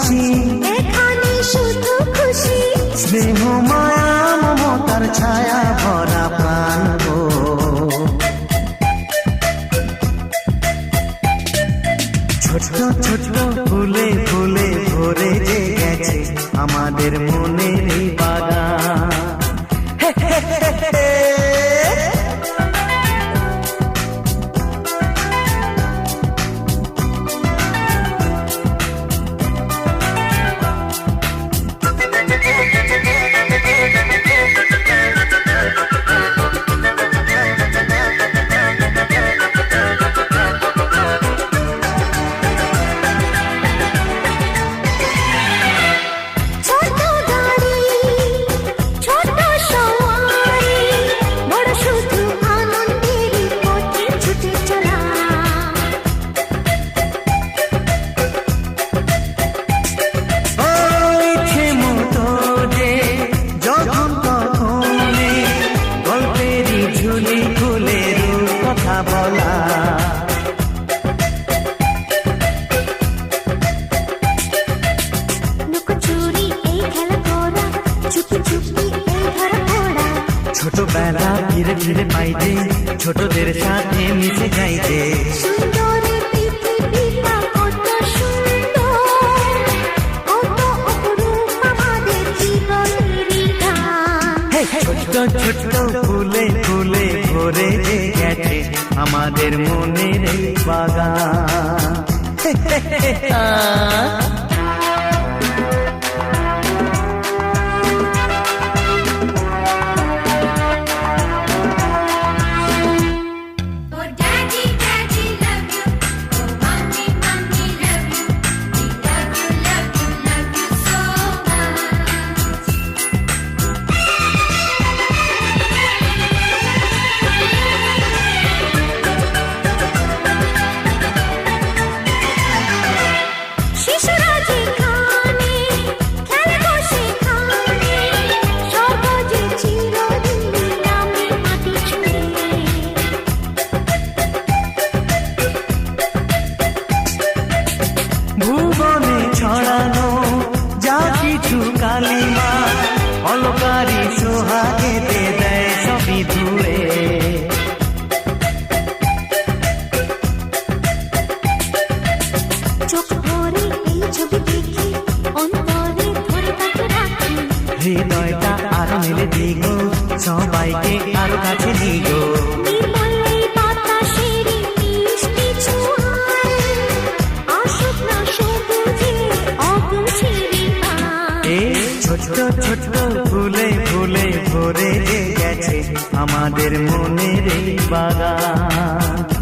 আছি, এখানে শুধু খুশি, স্নেহ মায়া মমতার ছায়া ভরা প্রাণ গো। ছোট ছোট ফুলে ফুলে ভরে যে গেছে আমাদের মনের এই বাগান। ছোটবেলা ধীরে ধীরে পাইতে, ছোটদের সাথে মিশে যাইতে। ছোট ছোট ফুলে ফুলে ভরে যে গেছে আমাদের মনের এই বাগান। ভুবনে ছড়ানো যা কিছু কালিমা অলকারি সোহাগেতে দেয় সবই ধুয়ে। চোখ ভরে এই ছবি দেখি, অন্তরে ধরে তাকে রাখি, হৃদয়টা আরো মেলে দিগো, সবাইকে আরো কাছে দিগো। ছোট ছোট ফুলে ফুলে ভরে গেছে আমাদের মনের এই বাগান।